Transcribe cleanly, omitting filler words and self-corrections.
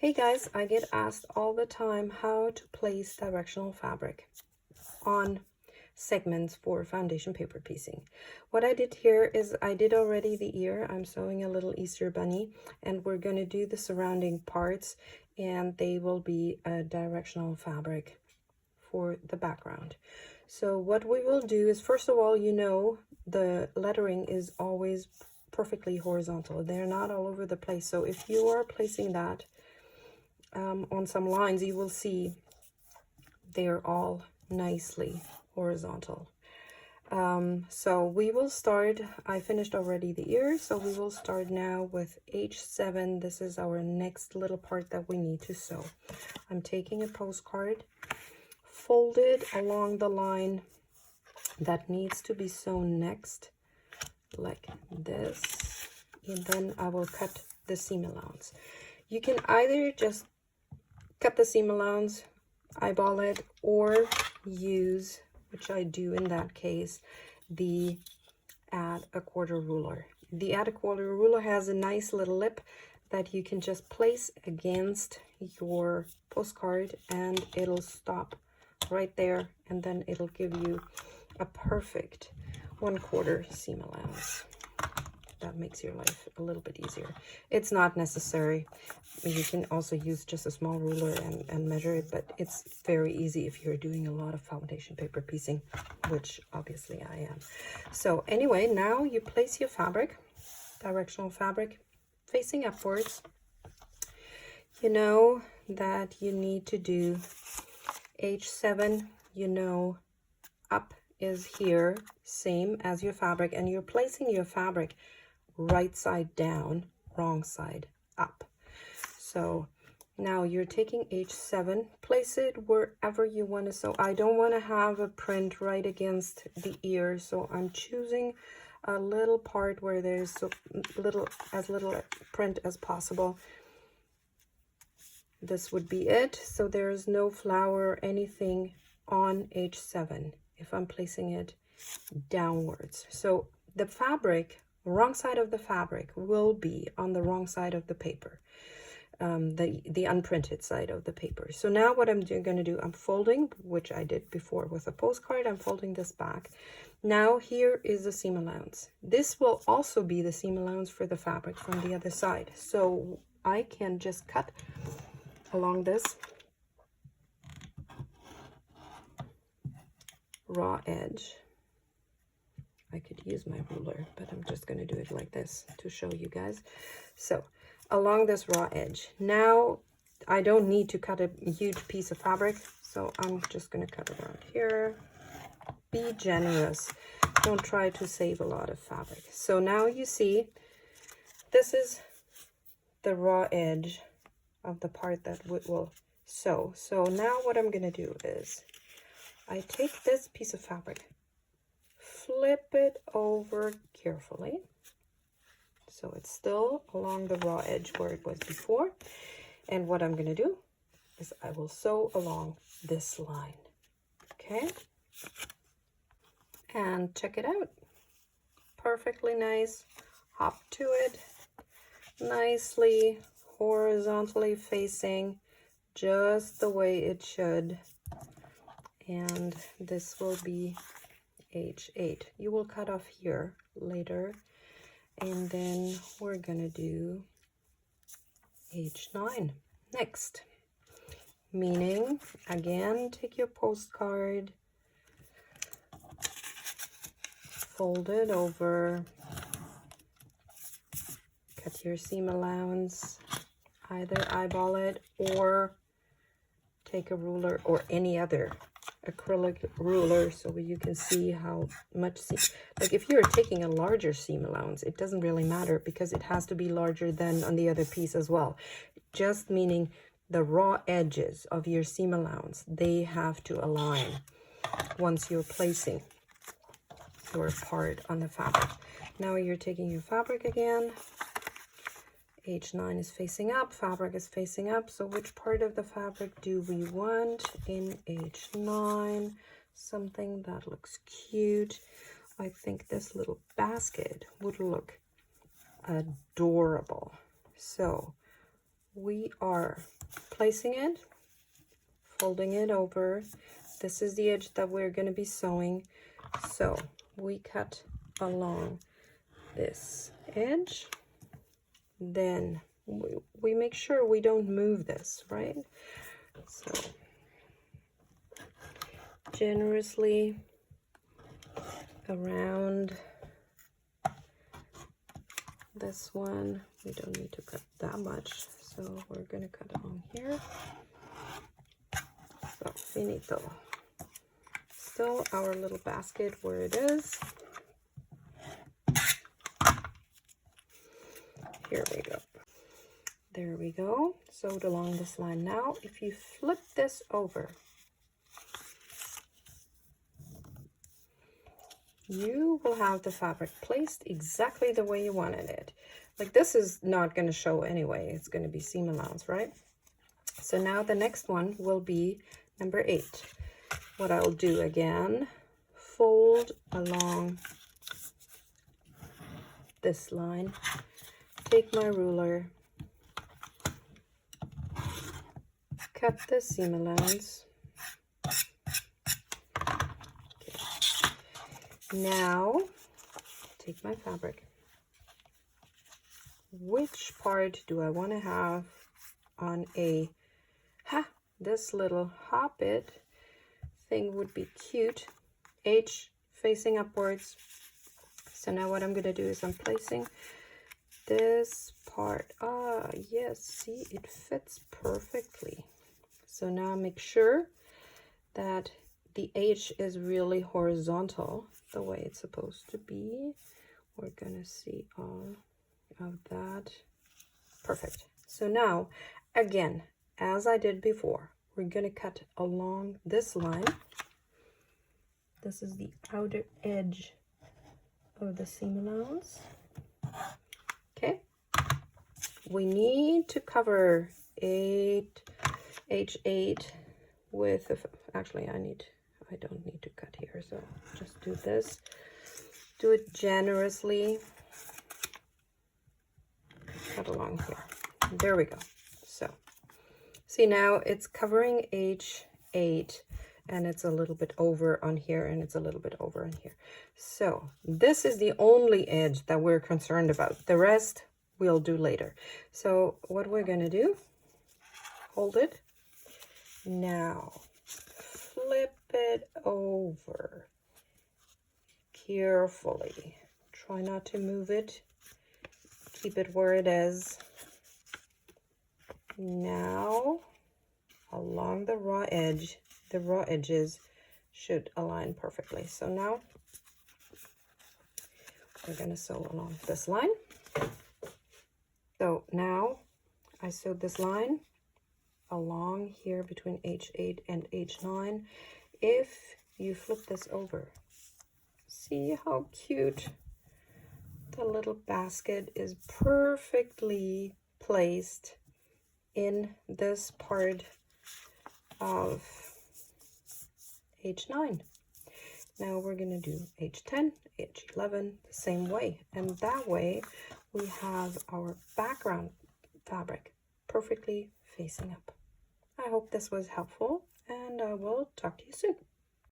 Hey guys, I get asked all the time how to place directional fabric on segments for foundation paper piecing. What I did here is I did already the ear. I'm sewing a little Easter bunny, and we're going to do the surrounding parts, and they will be a directional fabric for the background. So what we will do is, first of all, the lettering is always perfectly horizontal. They're not all over the place. So if you are placing that on some lines, you will see they're all nicely horizontal. So we will start. I finished already the ears, so we will start now with H7. This is our next little part that we need to sew. I'm taking a postcard, folded along the line that needs to be sewn next, like this, and then I will cut the seam allowance. You can either just cut the seam allowance, eyeball it, or use, which I do in that case, the add a quarter ruler. The add a quarter ruler has a nice little lip that you can just place against your postcard, and it'll stop right there, and then it'll give you a perfect 1/4 seam allowance. That makes your life a little bit easier. It's not necessary. You can also use just a small ruler and measure it, but it's very easy if you're doing a lot of foundation paper piecing, which obviously I am. So anyway, now you place your fabric, directional fabric, facing upwards. You know that you need to do H7, up is here, same as your fabric, and you're placing your fabric right side down, wrong side up. So now you're taking H7, place it wherever you want to sew. I don't want to have a print right against the ear, so I'm choosing a little part where there's as little print as possible. This would be it. So there's no flower or anything on H7 if I'm placing it downwards. So the fabric, wrong side of the fabric, will be on the wrong side of the paper, the unprinted side of the paper. So now what I'm going to do, I'm folding, which I did before with a postcard. I'm folding this back. Now here is the seam allowance. This will also be the seam allowance for the fabric from the other side. So I can just cut along this raw edge. I could use my ruler, but I'm just going to do it like this to show you guys. So along this raw edge, now I don't need to cut a huge piece of fabric, so I'm just going to cut around here. Be generous. Don't try to save a lot of fabric. So now you see this is the raw edge of the part that we will sew. So now what I'm going to do is I take this piece of fabric, flip it over carefully, so it's still along the raw edge where it was before. And what I'm going to do is I will sew along this line. Okay, and check it out. Perfectly nice. Hop to it nicely, horizontally facing, just the way it should. And this will be H8. You will cut off here later, and then we're gonna do H9 next. Meaning, again, take your postcard, fold it over, cut your seam allowance, either eyeball it or take a ruler or any other acrylic ruler so you can see how much seam. Like if you're taking a larger seam allowance, it doesn't really matter because it has to be larger than on the other piece as well. Just meaning the raw edges of your seam allowance, they have to align once you're placing your part on the fabric. Now you're taking your fabric again. H9 is facing up, fabric is facing up. So which part of the fabric do we want in H9? Something that looks cute. I think this little basket would look adorable. So we are placing it, folding it over. This is the edge that we're going to be sewing. So we cut along this edge, then we make sure we don't move this, right? So generously around this one. We don't need to cut that much, so we're going to cut along here. So finito. Still our little basket where it is. Here we go. There we go. Sewed along this line. Now if you flip this over, you will have the fabric placed exactly the way you wanted it. Like, this is not going to show anyway. It's going to be seam allowance, right? So now the next one will be number 8. What I'll do again, fold along this line, take my ruler, cut the seam allowance. Now, take my fabric. Which part do I want to have on a, this little hoppet thing would be cute. H facing upwards. So now what I'm going to do is I'm placing this part. Yes, see, it fits perfectly. So now make sure that the H is really horizontal, the way it's supposed to be. We're gonna see all of that. Perfect. So now, again, as I did before, we're gonna cut along this line. This is the outer edge of the seam allowance. Okay. We need to cover H8 with, actually I don't need to cut here, so just do this. Do it generously. Cut along here. There we go. So, see, now it's covering H8, and it's a little bit over on here, and it's a little bit over on here. So this is the only edge that we're concerned about. The rest we'll do later. So what we're going to do, hold it. Now flip it over carefully. Try not to move it. Keep it where it is. Now along the raw edge, the raw edges should align perfectly. So now we're going to sew along this line. So now I sewed this line along here between H8 and H9. If you flip this over, see how cute the little basket is, perfectly placed in this part of H9. Now we're going to do H10, H11 the same way, and that way we have our background fabric perfectly facing up. I hope this was helpful, and I will talk to you soon.